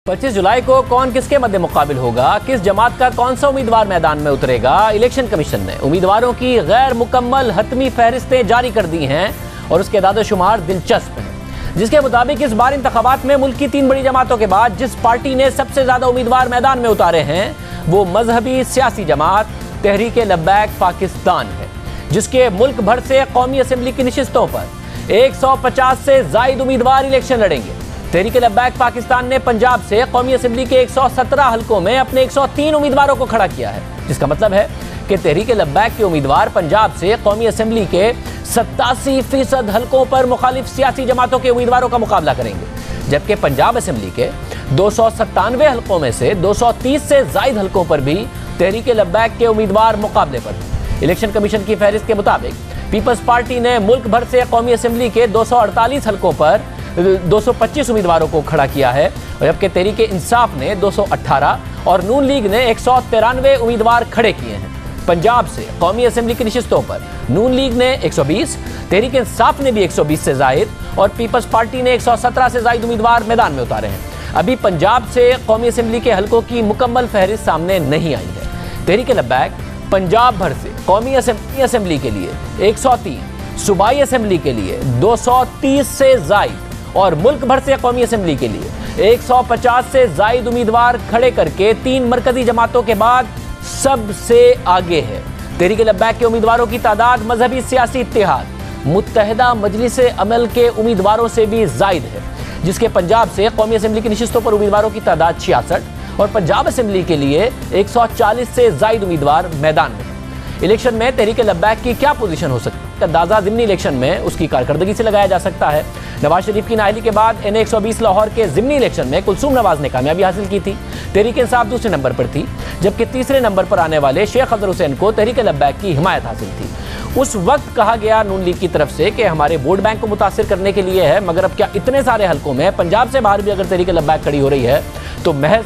25 जुलाई को कौन किसके मध्य मुकाबिल होगा, किस जमात का कौन सा उम्मीदवार मैदान में उतरेगा। इलेक्शन कमीशन ने उम्मीदवारों की गैर मुकम्मल हतमी फहरिस्तें जारी कर दी हैं और उसके दादोशुमार दिलचस्प हैं, जिसके मुताबिक इस बार इंतखाबात में मुल्क की 3 बड़ी जमातों के बाद जिस पार्टी ने सबसे ज्यादा उम्मीदवार मैदान में उतारे हैं वो मजहबी सियासी जमात तहरीक लब्बैक पाकिस्तान है, जिसके मुल्क भर से कौमी असम्बली की नशिस्तों पर 150 से जायद उम्मीदवार इलेक्शन लड़ेंगे। तहरीक लब्बैक पाकिस्तान ने पंजाब से कौमी असम्बली के 117 हलकों में अपने 103 उम्मीदवारों को खड़ा किया है, जिसका मतलब है कि तहरीक लब्बैक के उम्मीदवार पंजाब से कौमी असम्बली के 87% हलकों पर मुखालिफ सियासी जमातों के उम्मीदवारों का मुकाबला करेंगे, जबकि पंजाब असम्बली के 297 हलकों में से 230 से जायद हलकों पर भी तहरीक लब्बैक के उम्मीदवार मुकाबले पर। इलेक्शन कमीशन की फहरिस्त के मुताबिक पीपल्स पार्टी ने मुल्क भर से कौमी असम्बली के 248 हलकों पर 225 उम्मीदवारों को खड़ा किया है, जबकि तहरीक इंसाफ ने 218 और नून लीग ने 193 उम्मीदवार खड़े किए हैं। पंजाब से कौमी असम्बली की नशिस्तों पर नून लीग ने 120, तहरीक इंसाफ ने भी 120 से जायद और पीपल्स पार्टी ने 117 से जायद उम्मीदवार मैदान में उतारे हैं। अभी पंजाब से कौमी असम्बली के हलकों की मुकम्मल फहरिस्त सामने नहीं आई है। तहरीक लब्बैक पंजाब भर से कौमी असम्बली के लिए 103, सूबाई असम्बली के लिए 230 से जायद और मुल्क भर से कौमी असम्बली के लिए 150 से जायद उम्मीदवार खड़े करके 3 मरकजी जमातों के बाद सबसे आगे है। तहरीक लब्बैक के उम्मीदवारों की तादाद मजहबी सियासी इत्तेहाद मुत्तहिदा मजलिस अमल के उम्मीदवारों से भी जायद है, जिसके पंजाब से कौमी असम्बली की नशिस्तों पर उम्मीदवारों की तादाद 66 और पंजाब असम्बली के लिए 140 से जायद उम्मीदवार मैदान में। इलेक्शन में तहरीक लब्बैक की क्या पोजीशन हो सकती है, अंदाजा ज़िमनी इलेक्शन में उसकी कारकर्दगी से लगाया जा सकता है। नवाज शरीफ की नाअहली के बाद NA-120 लाहौर के ज़िमनी इलेक्शन में कुलसूम नवाज ने कामयाबी हासिल की थी। तहरीक इंसाफ दूसरे नंबर पर थी, जबकि तीसरे नंबर पर आने वाले शेख अजहर हुसैन को तहरीक लब्बैक की हिमायत हासिल थी। उस वक्त कहा गया नून लीग की तरफ से कि हमारे वोट बैंक को मुतासिर करने के लिए है, मगर अब क्या इतने सारे हलकों में पंजाब से बाहर भी अगर तहरीक लब्बैक खड़ी हो रही है तो महज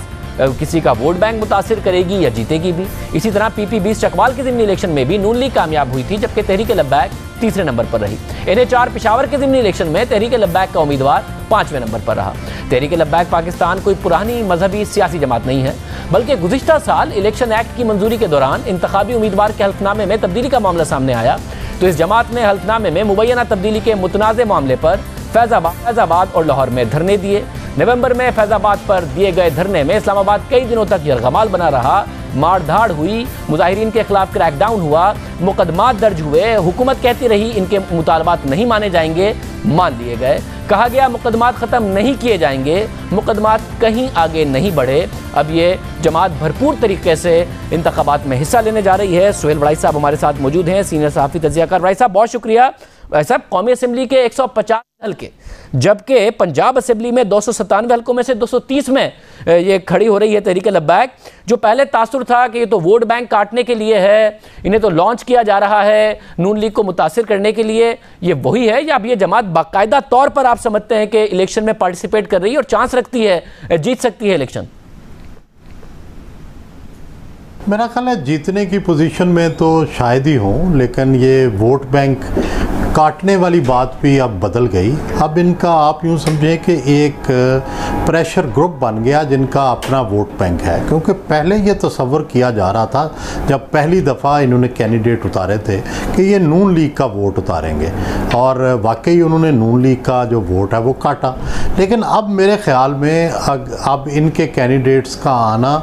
किसी का वोट बैंक मुतासिर करेगी या जीतेगी भी। इसी तरह PP-20 चकवाल के ज़िमनी इलेक्शन में भी नून लीग कामयाब हुई थी, जबकि तहरीक लब्बैक तीसरे नंबर पर रही। NA-4 पेशावर के ज़िमनी इलेक्शन में तहरीक लब्बैक का उम्मीदवार 5वें नंबर पर रहा। तहरीक लब्बैक पाकिस्तान कोई पुरानी मजहबी सियासी जमात नहीं है, बल्कि गुज़िश्ता साल इलेक्शन एक्ट की मंजूरी के दौरान इंतखाबी उम्मीदवार के हल्फनामे में तब्दीली का मामला सामने आया तो इस जमात ने हल्फनामे में मुबैना तब्दीली के मुतनाज़ मामले पर फैज़ाबाद और लाहौर में धरने दिए। नवंबर में फैज़ाबाद पर दिए गए धरने में इस्लामाबाद कई दिनों तक यरगमाल बना रहा, मारधाड़ हुई, मुजाहिरीन के खिलाफ क्रैकडाउन हुआ, मुकदमात दर्ज हुए। हुकूमत कहती रही इनके मुतालबात नहीं माने जाएंगे, मान लिए गए। कहा गया मुकदमात ख़त्म नहीं किए जाएंगे, मुकदमात कहीं आगे नहीं बढ़े। अब ये जमात भरपूर तरीके से इंतखाबात में हिस्सा लेने जा रही है। सुहेल बड़ाई साहब हमारे साथ मौजूद हैं, सीनियर सहाफ़ी तजियाकार। बड़ाई साहब बहुत शुक्रिया। साहब कौमी असम्बली के 150 हल्के, जबकि पंजाब असम्बली में 297 हल्कों में से 230 में ये खड़ी हो रही है तहरीक लब्बैक। जो पहले तासुर था कि ये तो वोट बैंक काटने के लिए है, इन्हें तो लॉन्च किया जा रहा है नून लीग को मुतासिर करने के लिए, ये वही है या अब ये जमात बाकायदा तौर पर आप समझते हैं कि इलेक्शन में पार्टिसिपेट कर रही है और चांस रखती है, जीत सकती है इलेक्शन? मेरा ख्याल है जीतने की पोजीशन में तो शायद ही हो, लेकिन ये वोट बैंक काटने वाली बात भी अब बदल गई। अब इनका आप यूँ समझें कि एक प्रेशर ग्रुप बन गया जिनका अपना वोट बैंक है, क्योंकि पहले ये तस्वर किया जा रहा था जब पहली दफ़ा इन्होंने कैंडिडेट उतारे थे कि ये नून लीग का वोट उतारेंगे, और वाकई उन्होंने नून लीग का जो वोट है वो काटा। लेकिन अब मेरे ख़्याल में अब इनके कैंडिडेट्स का आना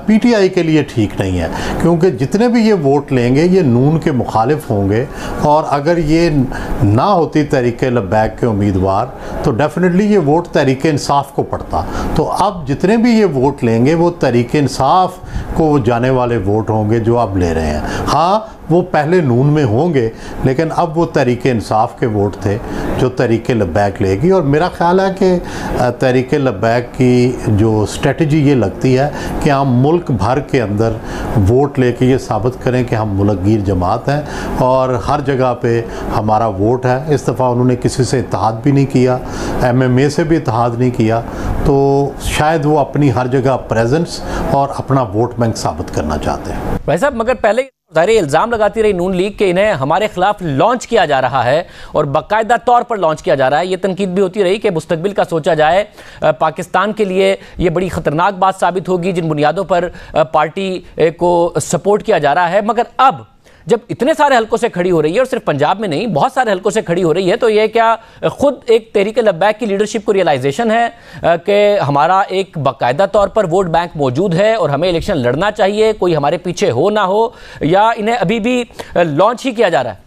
PTI के लिए ठीक नहीं है, क्योंकि जितने भी ये वोट लेंगे ये नून के मुखालिफ होंगे, और अगर ये ना होती तहरीक लब्बैक के उम्मीदवार तो डेफिनेटली ये वोट तहरीक इंसाफ को पड़ता। तो अब जितने भी ये वोट लेंगे वो तहरीक इंसाफ को जाने वाले वोट होंगे जो अब ले रहे हैं। हाँ, वो पहले नून में होंगे, लेकिन अब वो तहरीक इंसाफ के वोट थे जो तहरीक लब्बैक लेगी। और मेरा ख्याल है कि तहरीक लब्बैक की जो स्ट्रेटजी ये लगती है कि हम मुल्क भर के अंदर वोट लेके ये साबित करें कि हम मुल्कगीर जमात हैं और हर जगह पे हमारा वोट है। इस दफ़ा उन्होंने किसी से इत्तेहाद भी नहीं किया, MMA से भी इत्तेहाद नहीं किया, तो शायद वो अपनी हर जगह प्रेजेंस और अपना वोट बैंक साबित करना चाहते हैं। भाई साहब, मगर पहले ज़ाहिर इल्ज़ाम लगाती रही नून लीग कि इन्हें हमारे खिलाफ लॉन्च किया जा रहा है और बाकायदा तौर पर लॉन्च किया जा रहा है। ये तनकीद भी होती रही कि मुस्तकबिल का सोचा जाए, पाकिस्तान के लिए ये बड़ी ख़तरनाक बात साबित होगी जिन बुनियादों पर पार्टी को सपोर्ट किया जा रहा है। मगर अब जब इतने सारे हलकों से खड़ी हो रही है, और सिर्फ पंजाब में नहीं बहुत सारे हलकों से खड़ी हो रही है, तो ये क्या खुद एक तहरीक लब्बैक की लीडरशिप को रियलाइजेशन है कि हमारा एक बाकायदा तौर पर वोट बैंक मौजूद है और हमें इलेक्शन लड़ना चाहिए, कोई हमारे पीछे हो ना हो, या इन्हें अभी भी लॉन्च ही किया जा रहा है?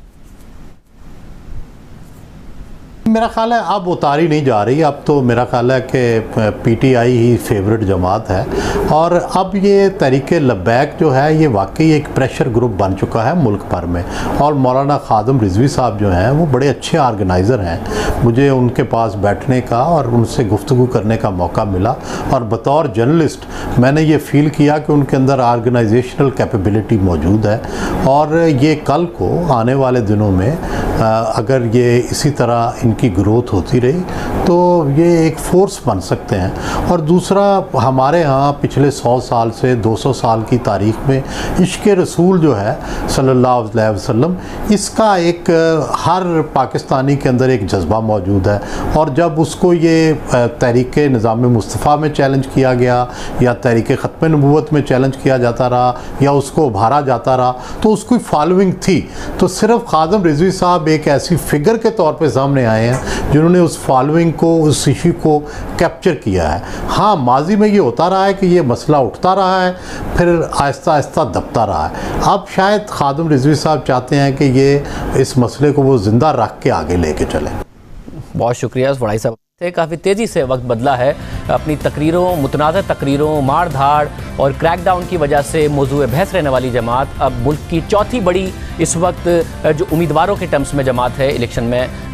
मेरा ख्याल है अब उतारी नहीं जा रही। अब तो मेरा ख्याल है कि पीटीआई ही फेवरेट जमात है, और अब ये तहरीक लब्बैक जो है ये वाकई एक प्रेशर ग्रुप बन चुका है मुल्क भर में। और मौलाना खादिम रिजवी साहब जो हैं वो बड़े अच्छे ऑर्गेनाइज़र हैं। मुझे उनके पास बैठने का और उनसे गुफ्तगू करने का मौका मिला, और बतौर जर्नलिस्ट मैंने ये फ़ील किया कि उनके अंदर ऑर्गेनाइजेशनल कैपेबिलिटी मौजूद है। और ये कल को आने वाले दिनों में अगर ये इसी तरह इनकी ग्रोथ होती रही तो ये एक फोर्स बन सकते हैं। और दूसरा, हमारे यहाँ पिछले 100 साल से 200 साल की तारीख में इश्क़ रसूल जो है सल्लल्लाहु अलैहि वसल्लम, इसका एक हर पाकिस्तानी के अंदर एक जज्बा मौजूद है। और जब उसको ये तहरीक निज़ाम मुस्तफ़ा में चैलेंज किया गया या तहरीक ख़त्म नबूवत में चैलेंज किया जाता रहा या उसको उभारा जाता रहा तो उसकी फॉलोइंग थी। तो सिर्फ खादिम रिजवी साहब एक ऐसी फिगर के तौर पे सामने आए हैं जिन्होंने उस फॉलोइंग को, उस इशू को कैप्चर किया है। हाँ, माजी में ये होता रहा है कि ये मसला उठता रहा है, फिर आहिस्ता आहिस्ता दबता रहा है। अब शायद खादिम रिजवी साहब चाहते हैं कि ये इस मसले को वो ज़िंदा रख के आगे लेके चलें। बहुत शुक्रिया वड़ाई साहब। काफ़ी तेज़ी से वक्त बदला है। अपनी तकरीरों, मुतनाज़ तकरीरों, मार धाड़ और क्रैकडाउन की वजह से मौजूद बहस रहने वाली जमात अब मुल्क की चौथी बड़ी इस वक्त जो उम्मीदवारों के टर्म्स में जमात है इलेक्शन में